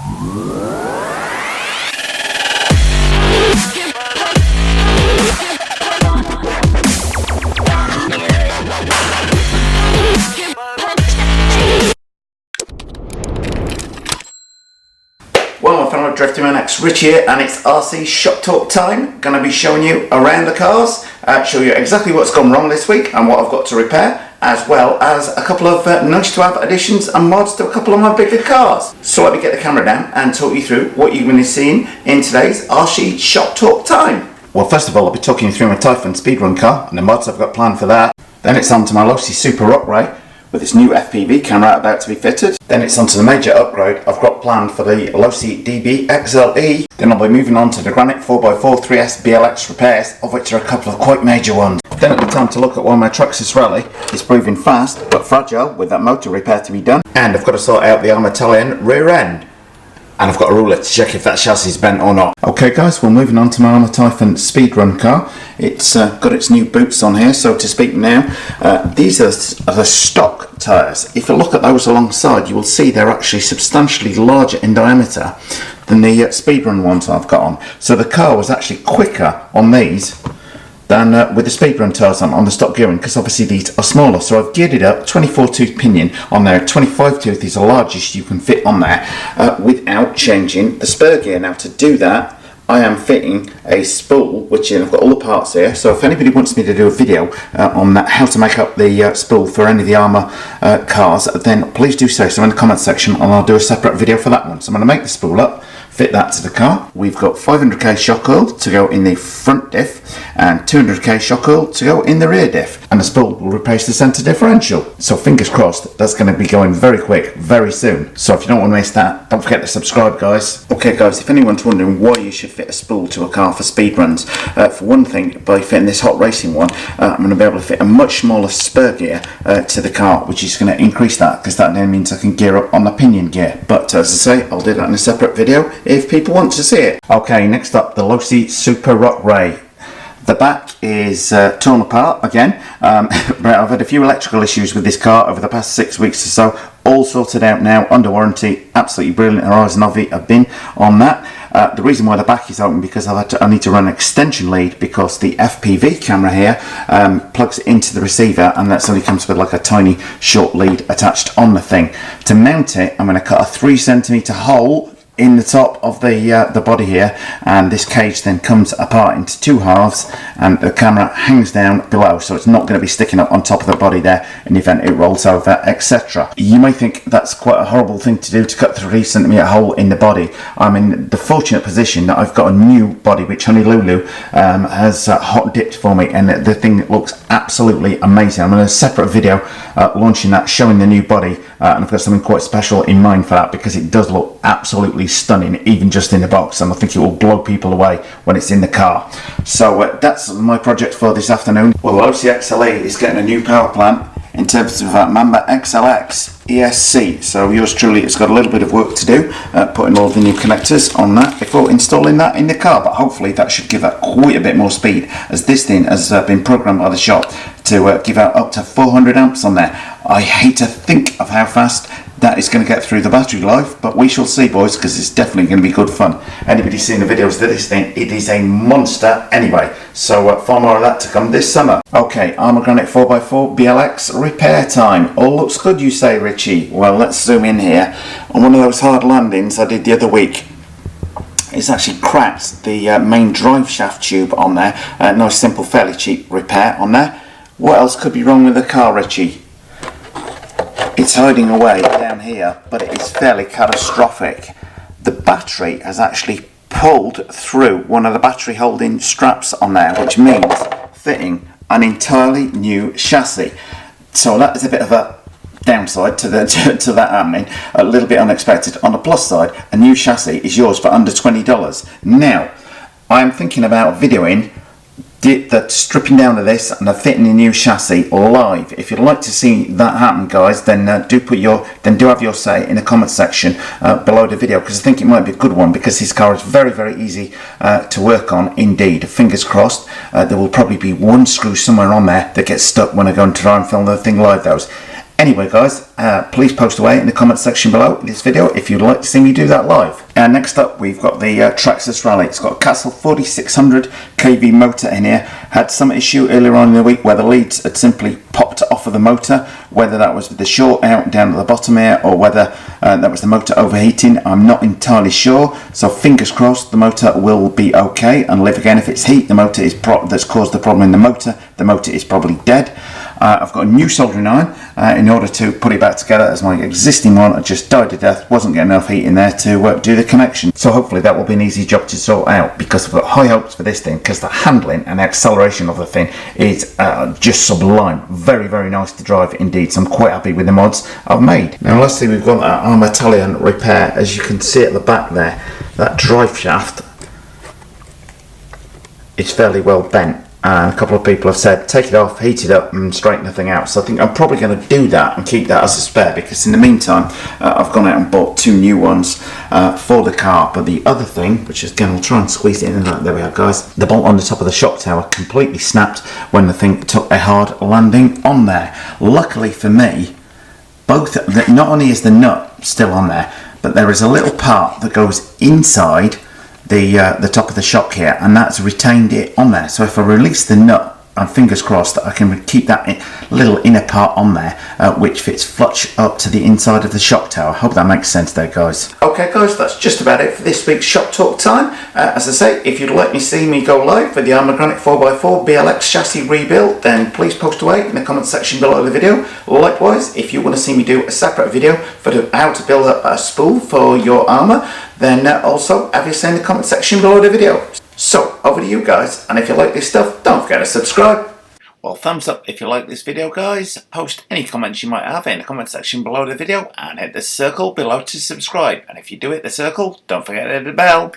Well, my fellow Drifting Maniacs, Rich here, and it's RC Shop Talk time. Going to be showing you around the cars, show you exactly what's gone wrong this week and what I've got to repair, as well as a couple of nice to have additions and mods to a couple of my bigger cars. So let me get the camera down and talk you through what you're going to be seeing in today's RC Shop Talk time. Well, first of all, I'll be talking you through my Typhon speedrun car and the mods I've got planned for that. Then it's on to my Losi Super Rock Ray with its new FPV camera about to be fitted. Then it's on to the major upgrade I've got planned for the Losi DB XLE. Then I'll be moving on to the Granite 4x4 3S BLX repairs, of which are a couple of quite major ones. Then it'll be time to look at one of my Traxxas Rally. It's proving fast but fragile with that motor repair to be done. And I've got to sort out the Armatalian rear end. And I've got a ruler to check if that chassis is bent or not. Okay guys, we're moving on to my Armour Typhon speedrun car. It's got its new boots on here, so to speak now. These are the stock tyres. If you look at those alongside, you will see they're actually substantially larger in diameter than the speedrun ones I've got on. So the car was actually quicker on these than with the speedrun tyres on the stock gearing, because obviously these are smaller. So I've geared it up, 24 tooth pinion on there, 25 tooth is the largest you can fit on there without changing the spur gear. Now to do that, I am fitting a spool, which I've got all the parts here, so if anybody wants me to do a video on that, how to make up the spool for any of the Armour cars, then please do so in the comment section and I'll do a separate video for that one. So I'm going to make the spool up, fit that to the car. We've got 500k shock oil to go in the front diff and 200k shock oil to go in the rear diff, and the spool will replace the centre differential. So fingers crossed, that's going to be going very quick, very soon. So if you don't want to miss that, don't forget to subscribe guys. Okay guys, if anyone's wondering why you should fit a spool to a car for speed runs, for one thing, by fitting this hot racing one, I'm going to be able to fit a much smaller spur gear to the car, which is going to increase that, because that then means I can gear up on the pinion gear. But as I say, I'll do that in a separate video if people want to see it. Okay, next up, the Losi Super Rock Ray. The back is torn apart again. I've had a few electrical issues with this car over the past 6 weeks or so, all sorted out now, under warranty, absolutely brilliant. Horizon Novi have been on that. The reason why the back is open, because I need to run an extension lead, because the FPV camera here plugs into the receiver, and that only comes with like a tiny short lead attached on the thing. To mount it, I'm going to cut a 3cm hole in the top of the body here, and this cage then comes apart into two halves, and the camera hangs down below, so it's not going to be sticking up on top of the body there in the event it rolls over, etc. You may think that's quite a horrible thing to do, to cut the 3cm hole in the body. I'm in the fortunate position that I've got a new body which Honolulu has hot dipped for me, and the thing looks absolutely amazing. I'm in a separate video launching that, showing the new body, and I've got something quite special in mind for that, because it does look absolutely stunning even just in the box, and I think it will blow people away when it's in the car. So that's my project for this afternoon. Well, the Losi XLE is getting a new power plant in terms of Mamba XLX ESC, so yours truly has got a little bit of work to do, putting all the new connectors on that before installing that in the car, but hopefully that should give that quite a bit more speed, as this thing has been programmed by the shop to give out up to 400 amps on there. I hate to think of how fast that is going to get through the battery life, but we shall see boys, because it's definitely going to be good fun. Anybody seen the videos of this thing, it is a monster anyway, so far more of that to come this summer. Okay, Armour Granite 4x4 BLX repair time. All looks good, you say, Richie? Well, let's zoom in here. On one of those hard landings I did the other week, it's actually cracked the main drive shaft tube on there. Nice simple, fairly cheap repair on there. What else could be wrong with the car, Richie? It's hiding away down here, but it is fairly catastrophic. The battery has actually pulled through one of the battery holding straps on there, which means fitting an entirely new chassis. So that is a bit of a downside to that happening, a little bit unexpected. On the plus side, a new chassis is yours for under $20. Now, I am thinking about videoing the stripping down of this and the fitting a new chassis live. If you'd like to see that happen, guys, then do have your say in the comment section below the video, because I think it might be a good one, because this car is very, very easy to work on indeed. Fingers crossed. There will probably be one screw somewhere on there that gets stuck when I go and try and film the thing live, those. Anyway guys, please post away in the comment section below this video if you'd like to see me do that live. And next up we've got the Traxxas Rally. It's got a Castle 4600 kV motor in here. Had some issue earlier on in the week where the leads had simply popped off of the motor, whether that was with the short out down at the bottom here or whether that was the motor overheating. I'm not entirely sure, so fingers crossed the motor will be okay and live again. If it's heat the motor is that's caused the problem in the motor is probably dead. I've got a new soldering iron in order to put it back together, as my existing one had just died to death, wasn't getting enough heat in there to do the connection. So hopefully that will be an easy job to sort out, because I've got high hopes for this thing, because the handling and acceleration of the thing is just sublime. Very, very nice to drive indeed, so I'm quite happy with the mods I've made. Now lastly we've got that arm Italian repair. As you can see at the back there, that drive shaft is fairly well bent. And a couple of people have said take it off, heat it up and straighten the thing out. So I think I'm probably going to do that and keep that as a spare, because in the meantime I've gone out and bought 2 new ones for the car. But the other thing, which is again, I'll try and squeeze it in, and there we are guys, the bolt on the top of the shock tower completely snapped when the thing took a hard landing on there. Luckily for me, not only is the nut still on there, but there is a little part that goes inside the top of the shock here, and that's retained it on there. So if I release the nut, and fingers crossed that I can keep that little inner part on there, which fits flush up to the inside of the shock tower. Hope that makes sense there guys. Okay guys, that's just about it for this week's Shop Talk time. As I say, if you'd like to see me go live for the Armour Granite 4x4 BLX chassis rebuild, then please post away in the comment section below the video. Likewise, if you want to see me do a separate video for how to build a spool for your Armour, then also have your say in the comment section below the video. So, over to you guys, and if you like this stuff, don't forget to subscribe. Well, thumbs up if you like this video guys, post any comments you might have in the comment section below the video, and hit the circle below to subscribe. And if you do hit the circle, don't forget to hit the bell.